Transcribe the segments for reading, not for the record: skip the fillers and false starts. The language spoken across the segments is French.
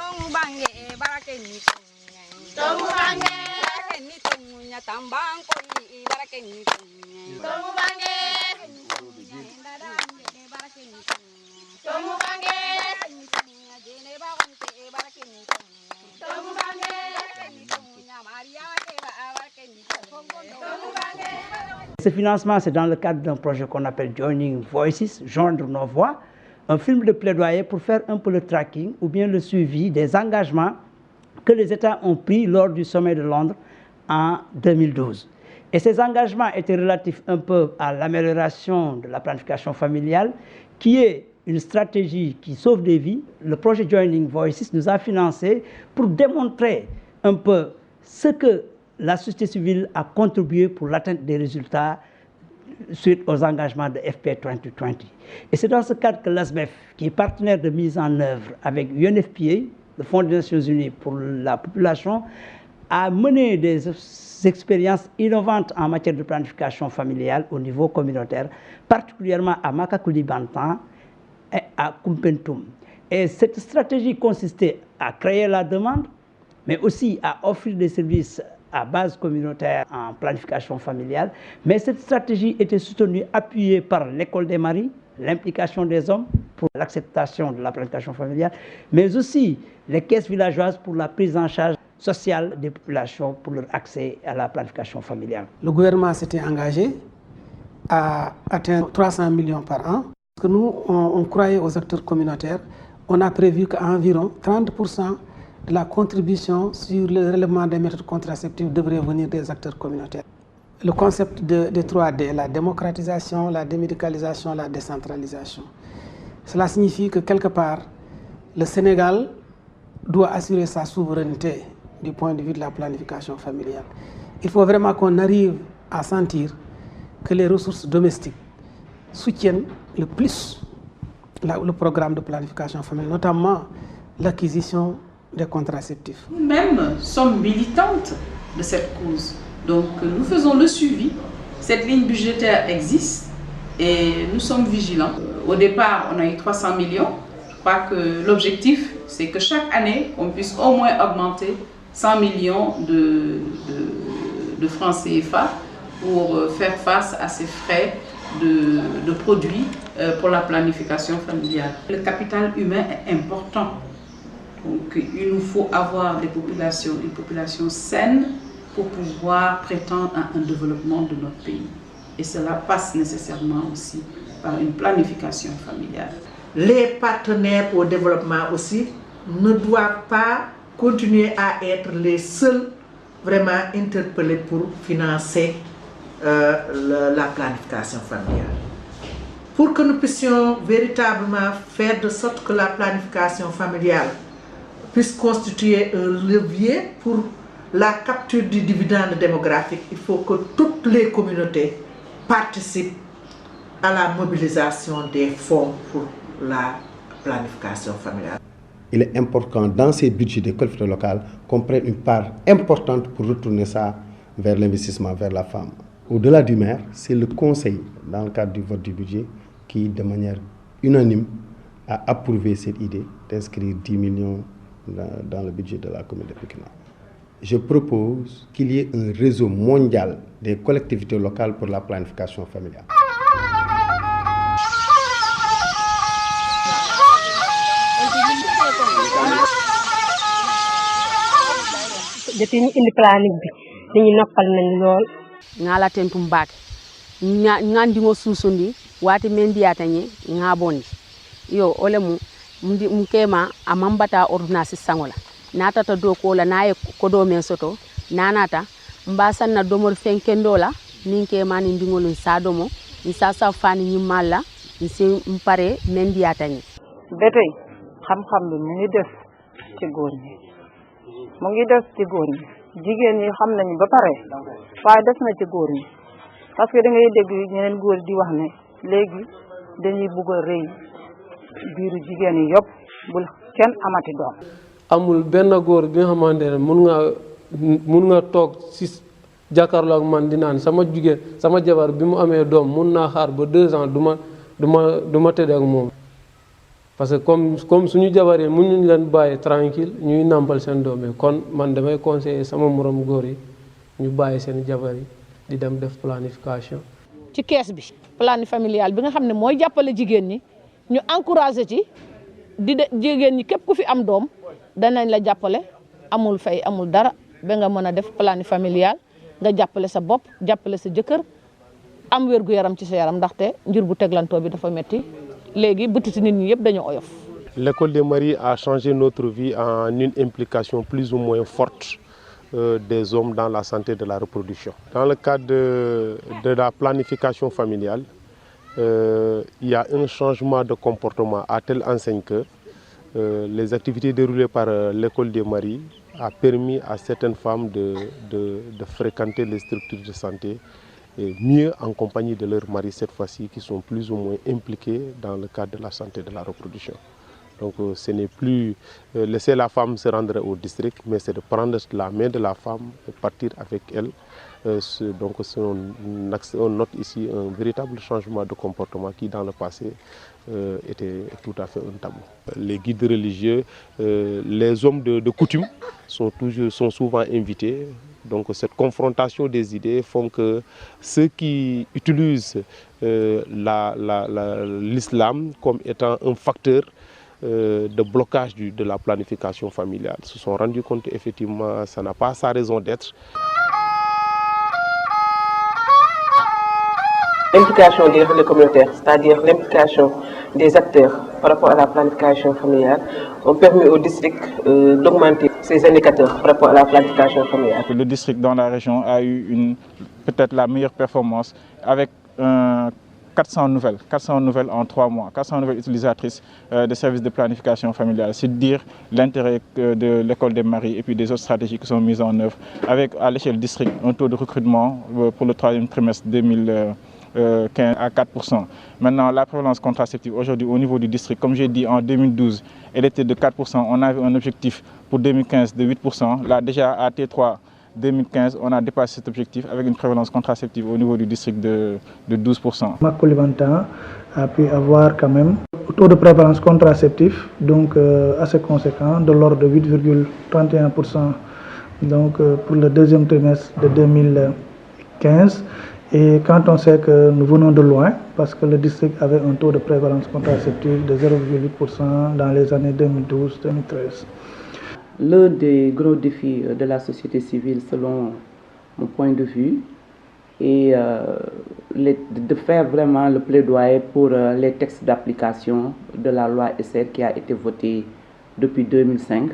Tomu bange barakeni tunya. Tomu bange barakeni tunya tambang koi barakeni tunya. Tomu bange barakeni tunya. Tomu bange jene bagonte barakeni tunya. Tomu bange tunya Maria barakeni tunya. Tomu bange. Ce financement, c'est dans le cadre d'un projet qu'on appelle Joining Voices, joindre nos voix, un film de plaidoyer pour faire un peu le tracking ou bien le suivi des engagements que les États ont pris lors du sommet de Londres en 2012. Et ces engagements étaient relatifs un peu à l'amélioration de la planification familiale, qui est une stratégie qui sauve des vies. Le projet Joining Voices nous a financé pour démontrer un peu ce que la société civile a contribué pour l'atteinte des résultats suite aux engagements de FP 2020. Et c'est dans ce cadre que l'ASBEF, qui est partenaire de mise en œuvre avec UNFPA, le Fonds des Nations Unies pour la population, a mené des expériences innovantes en matière de planification familiale au niveau communautaire, particulièrement à Makakouli-Bantan et à Kumpentum. Et cette stratégie consistait à créer la demande, mais aussi à offrir des services à base communautaire en planification familiale. Mais cette stratégie était soutenue, appuyée par l'école des maris, l'implication des hommes pour l'acceptation de la planification familiale, mais aussi les caisses villageoises pour la prise en charge sociale des populations pour leur accès à la planification familiale. Le gouvernement s'était engagé à atteindre 300 millions par an. Parce que nous, on croyait aux acteurs communautaires. On a prévu qu'environ 30% de la contribution sur le relèvement des méthodes contraceptives devrait venir des acteurs communautaires. Le concept de 3D, la démocratisation, la démédicalisation, la décentralisation. Cela signifie que quelque part, le Sénégal doit assurer sa souveraineté du point de vue de la planification familiale. Il faut vraiment qu'on arrive à sentir que les ressources domestiques soutiennent le plus le programme de planification familiale, notamment l'acquisition des contraceptifs. Nous-mêmes sommes militantes de cette cause. Donc nous faisons le suivi. Cette ligne budgétaire existe et nous sommes vigilants. Au départ, on a eu 300 millions. Je crois que l'objectif, c'est que chaque année, on puisse au moins augmenter 100 millions de francs CFA pour faire face à ces frais de produits pour la planification familiale. Le capital humain est important. Donc il nous faut avoir une population saine pour pouvoir prétendre à un développement de notre pays. Et cela passe nécessairement aussi par une planification familiale. Les partenaires au développement aussi ne doivent pas continuer à être les seuls vraiment interpellés pour financer la planification familiale. Pour que nous puissions véritablement faire de sorte que la planification familiale puisse constituer un levier pour la capture du dividende démographique, il faut que toutes les communautés participent à la mobilisation des fonds pour la planification familiale. Il est important dans ces budgets des collectivités locales qu'on prenne une part importante pour retourner ça vers l'investissement, vers la femme. Au-delà du maire, c'est le conseil, dans le cadre du vote du budget, qui, de manière unanime, a approuvé cette idée d'inscrire 10 millions dans le budget de la commune de Pikine. Je propose qu'il y ait un réseau mondial des collectivités locales pour la planification familiale. Depuis ñu indi planning bi dañuy noppal nañ lool ngala tentum baake ngandi ngo susundi wati mendiata nyi ngabondi yo ole mu mkema amambata ordonnance sangola nata to do ko la naye ko do men soto nanata mbasan na domor fenkendola ninke mani ndingolun sadomo ni sasa fani nyimalla ni se mpare mendiata nyi betay xam-xam bi mu ngi def ci góor ñi mu ngi def ci góor ñi jigéen ñi xam nañu ba pare waaye def na ci góor ñi parce que da ngay dégg ñeneen góor di wax ne léegi dañuy bëgg a rëy biiru jigéen yi yëpp bul kenn amati doom. amul benn góor bi nga xamante ne mun nga toog si jàkkaarloo ak man di naan sama jigéen sama jabar bi mu amee doom mun naa xaar ba 2 ans du ma tëdd ak moom. parce que comme suñu jabar yi mënuñ leen bàyyi tranquille ñuy nàmpal seen doom yi kon man damay conseiller sama morom góor yi ñu bàyyi seen jabar yi di dem def planification. ci kees bi planning familial bi nga xam ne mooy jàppale jigéen ñi ñu encouragé ci jigéen ñi képp ku fi am doom danañ la jàppale amul fay amul dara ba nga mën a def planning familial nga jàppale sa bopp jàppale sa jëkkër am wérgu yaram ci sa yaram ndaxte njur bu teglantoo bi dafa metti léegi bëtiti nit ñi yëpp dañu oyof. L'école des Maries a changé notre vie en une implication plus ou moins forte des hommes dans la santé de la reproduction. Dans le cadre de la planification familiale, il y a un changement de comportement à telle enseigne que les activités déroulées par l'école des Maries a permis à certaines femmes de fréquenter les structures de santé et mieux en compagnie de leurs maris cette fois-ci qui sont plus ou moins impliqués dans le cadre de la santé de la reproduction. Donc ce n'est plus laisser la femme se rendre au district, mais c'est de prendre la main de la femme et partir avec elle. Donc on note ici un véritable changement de comportement qui dans le passé était tout à fait un tabou. Les guides religieux, les hommes de coutume sont souvent invités. Donc cette confrontation des idées font que ceux qui utilisent l'islam comme étant un facteur de blocage de la planification familiale se sont rendus compte qu'effectivement ça n'a pas sa raison d'être. L'implication des relais communautaires, c'est-à-dire l'implication des acteurs par rapport à la planification familiale, ont permis au district d'augmenter ses indicateurs par rapport à la planification familiale. Le district dans la région a eu peut-être la meilleure performance avec 400 nouvelles en 3 mois, 400 nouvelles utilisatrices des services de planification familiale. C'est dire l'intérêt de l'école des Maries et puis des autres stratégies qui sont mises en œuvre avec à l'échelle district un taux de recrutement pour le 3e trimestre 2015 à 4%. Maintenant, la prévalence contraceptive aujourd'hui au niveau du district, comme j'ai dit en 2012, elle était de 4%. On avait un objectif pour 2015 de 8%. Là déjà à T3 2015, on a dépassé cet objectif avec une prévalence contraceptive au niveau du district de 12%. Makoulibantan a pu avoir quand même un taux de prévalence contraceptive donc assez conséquent de l'ordre de 8,31% donc pour le 2e trimestre de 2015. Et quand on sait que nous venons de loin, parce que le district avait un taux de prévalence contraceptive de 0,8% dans les années 2012-2013. L'un des gros défis de la société civile, selon mon point de vue, est de faire vraiment le plaidoyer pour les textes d'application de la loi SR qui a été votée depuis 2005,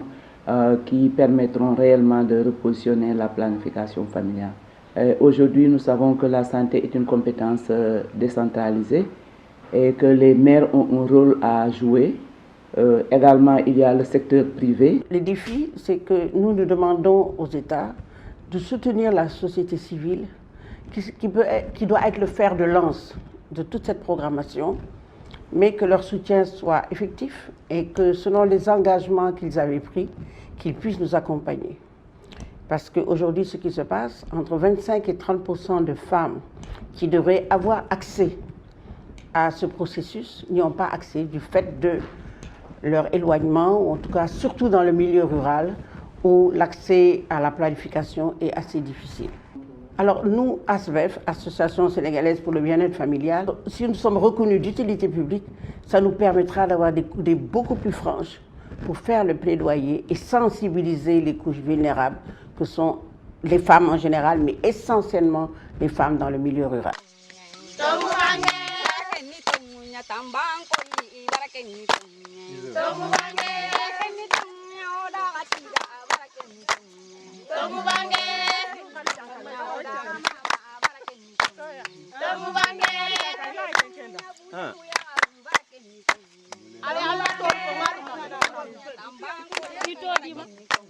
qui permettront réellement de repositionner la planification familiale. Aujourd'hui, nous savons que la santé est une compétence décentralisée et que les maires ont un rôle à jouer. Également, il y a le secteur privé. Le défi, c'est que nous demandons aux États de soutenir la société civile qui doit être le fer de lance de toute cette programmation, mais que leur soutien soit effectif et que selon les engagements qu'ils avaient pris, qu'ils puissent nous accompagner. Parce qu'aujourd'hui, ce qui se passe, entre 25 et 30% de femmes qui devraient avoir accès à ce processus n'y ont pas accès du fait de leur éloignement, ou en tout cas surtout dans le milieu rural, où l'accès à la planification est assez difficile. Alors nous, ASBEF, Association sénégalaise pour le bien-être familial, si nous sommes reconnus d'utilité publique, ça nous permettra d'avoir des coudées beaucoup plus franches pour faire le plaidoyer et sensibiliser les couches vulnérables que sont les femmes en général, mais essentiellement les femmes dans le milieu rural.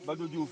Badou Diouf.